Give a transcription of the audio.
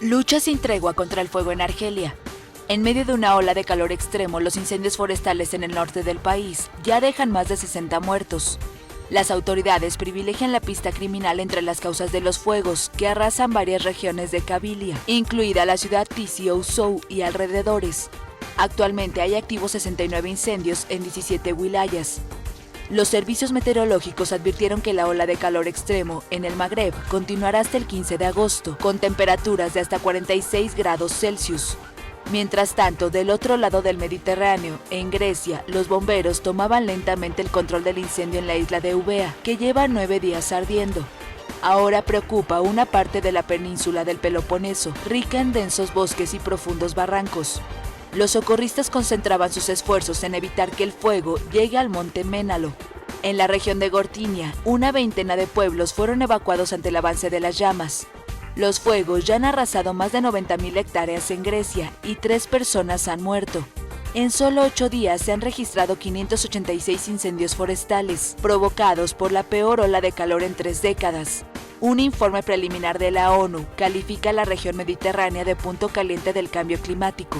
Lucha sin tregua contra el fuego en Argelia. En medio de una ola de calor extremo, los incendios forestales en el norte del país ya dejan más de 60 muertos. Las autoridades privilegian la pista criminal entre las causas de los fuegos que arrasan varias regiones de Kabilia, incluida la ciudad Tizi Ouzou y alrededores. Actualmente hay activos 69 incendios en 17 wilayas. Los servicios meteorológicos advirtieron que la ola de calor extremo en el Magreb continuará hasta el 15 de agosto, con temperaturas de hasta 46 grados Celsius. Mientras tanto, del otro lado del Mediterráneo, en Grecia, los bomberos tomaban lentamente el control del incendio en la isla de Eubea, que lleva 9 días ardiendo. Ahora preocupa una parte de la península del Peloponeso, rica en densos bosques y profundos barrancos. Los socorristas concentraban sus esfuerzos en evitar que el fuego llegue al monte Ménalo. En la región de Gortinia, una veintena de pueblos fueron evacuados ante el avance de las llamas. Los fuegos ya han arrasado más de 90.000 hectáreas en Grecia y 3 personas han muerto. En solo 8 días se han registrado 586 incendios forestales, provocados por la peor ola de calor en 3 décadas. Un informe preliminar de la ONU califica a la región mediterránea de punto caliente del cambio climático.